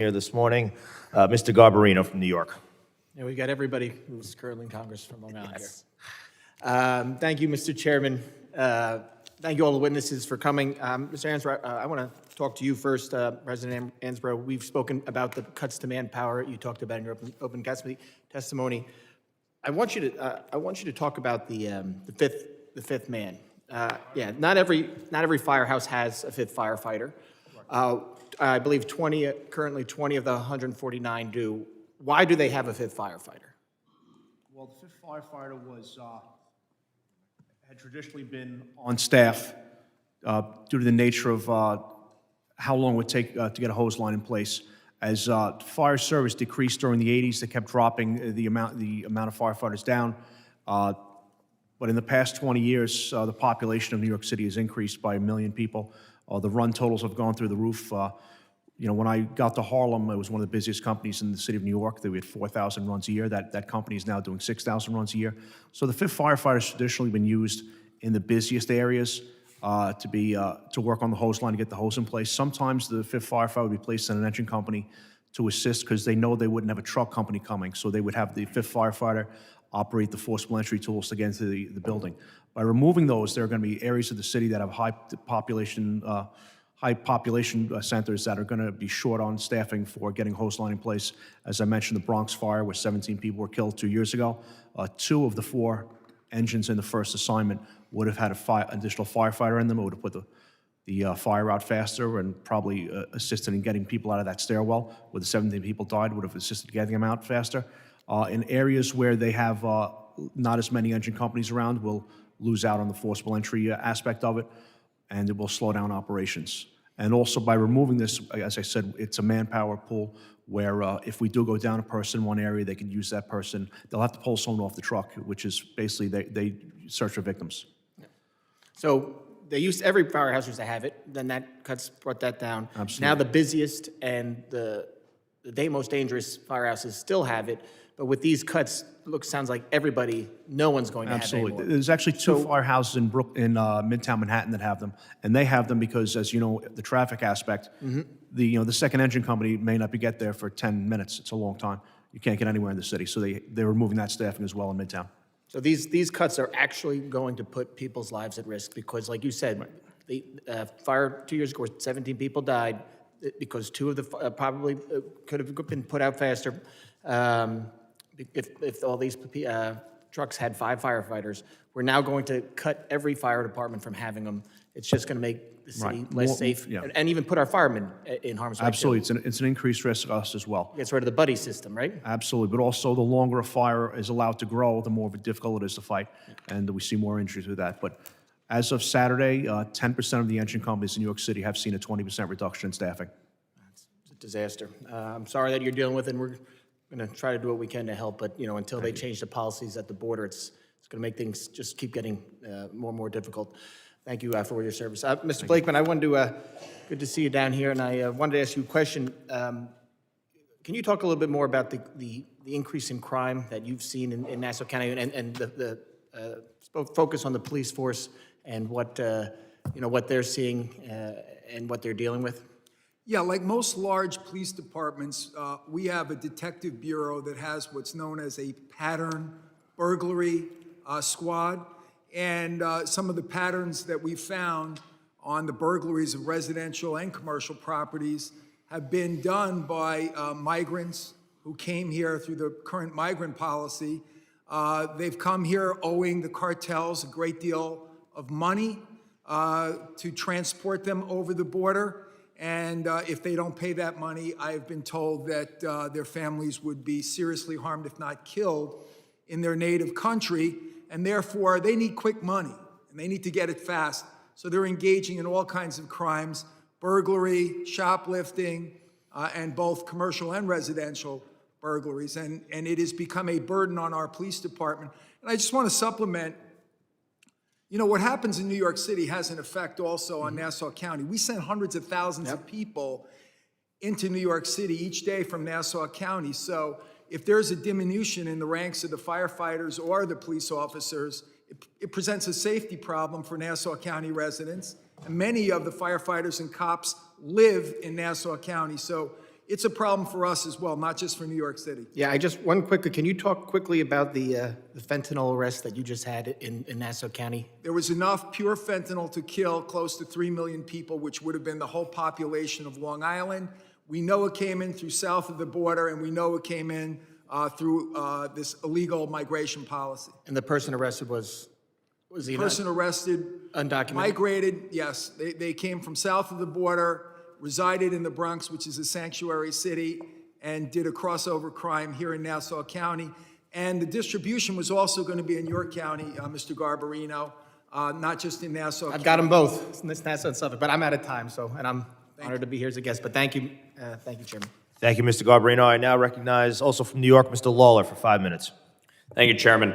here this morning. Mr. Garbarino from New York. Yeah, we got everybody who's currently in Congress from Long Island Yes. here. Thank you, Mr. Chairman. Thank you all the witnesses for coming. Mr. Ansbro, I want to talk to you first, President Ansbro. We've spoken about the cuts to manpower you talked about in your open testimony. I want you to talk about the fifth man. Yeah, not every firehouse has a fifth firefighter. I believe currently 20 of the 149 do. Why do they have a fifth firefighter? Well, the fifth firefighter had traditionally been on staff due to the nature of how long it would take to get a hose line in place. As fire service decreased during the 80s, they kept dropping the amount of firefighters down. But in the past 20 years, the population of New York City has increased by 1 million people. The run totals have gone through the roof. When I got to Harlem, it was one of the busiest companies in the city of New York. We had 4,000 runs a year. That company is now doing 6,000 runs a year. So the fifth firefighter has traditionally been used in the busiest areas to work on the hose line to get the hose in place. Sometimes the fifth firefighter would be placed in an engine company to assist because they know they wouldn't have a truck company coming. So they would have the fifth firefighter operate the forcible entry tools to get into the building. By removing those, there are going to be areas of the city that have high population centers that are going to be short on staffing for getting hose line in place. As I mentioned, the Bronx fire, where 17 people were killed 2 years ago. 2 of the 4 engines in the first assignment would have had an additional firefighter in them. It would have put the fire out faster and probably assisted in getting people out of that stairwell where the 17 people died, would have assisted getting them out faster. In areas where they have not as many engine companies around, we'll lose out on the forcible entry aspect of it, and it will slow down operations. And also by removing this, as I said, it's a manpower pool where if we do go down a person in one area, they can use that person. They'll have to pull someone off the truck, which is basically they search for victims. So every firehouse used to have it, then that brought that down. Absolutely. Now the busiest and the most dangerous firehouses still have it, but with these cuts, sounds like no one's going to have it anymore. Absolutely. There's actually 2 firehouses in Midtown Manhattan that have them, and they have them because, as you know, the traffic aspect, the second engine company may not get there for 10 minutes. It's a long time. You can't get anywhere in the city, so they're removing that staffing as well in Midtown. So these cuts are actually going to put people's lives at risk because, like you said, the fire 2 years ago, 17 people died because 2 of the probably could have been put out faster. If all these trucks had 5 firefighters, we're now going to cut every fire department from having them. It's just going to make the city less safe and even put our firemen in harm's way. Absolutely. It's an increased risk to us as well. Gets rid of the buddy system, right? Absolutely. But also, the longer a fire is allowed to grow, the more difficult it is to fight, and we see more injuries with that. But as of Saturday, 10% of the engine companies in New York City have seen a 20% reduction in staffing. It's a disaster. I'm sorry that you're dealing with it, and we're going to try to do what we can to help, but until they change the policies at the border, it's going to make things just keep getting more and more difficult. Thank you for your service. Mr. Blakeman, I wanted to, good to see you down here, and I wanted to ask you a question. Can you talk a little bit more about the increase in crime that you've seen in Nassau County and the focus on the police force and what they're seeing and what they're dealing with? Yeah, like most large police departments, we have a detective bureau that has what's known as a pattern burglary squad. And some of the patterns that we found on the burglaries of residential and commercial properties have been done by migrants who came here through the current migrant policy. They've come here owing the cartels a great deal of money to transport them over the border. And if they don't pay that money, I've been told that their families would be seriously harmed, if not killed, in their native country. And therefore, they need quick money, and they need to get it fast. So they're engaging in all kinds of crimes, burglary, shoplifting, and both commercial and residential burglaries. And it has become a burden on our police department. And I just want to supplement, what happens in New York City has an effect also on Nassau County. We send hundreds of thousands of people into New York City each day from Nassau County. So if there's a diminution in the ranks of the firefighters or the police officers, it presents a safety problem for Nassau County residents. And many of the firefighters and cops live in Nassau County. So it's a problem for us as well, not just for New York City. Yeah, can you talk quickly about the fentanyl arrest that you just had in Nassau County? There was enough pure fentanyl to kill close to 3 million people, which would have been the whole population of Long Island. We know it came in through south of the border, and we know it came in through this illegal migration policy. And the person arrested was he Person arrested, undocumented? migrated, yes. They came from south of the border, resided in the Bronx, which is a sanctuary city, and did a crossover crime here in Nassau County. And the distribution was also going to be in York County, Mr. Garbarino, not just in Nassau I've County. got them both, it's Nassau and Suffolk, but I'm out of time, and I'm honored to be here as a guest. But thank you, Chairman. Thank you, Mr. Garbarino. I now recognize, also from New York, Mr. Lawler for 5 minutes. Thank you, Chairman.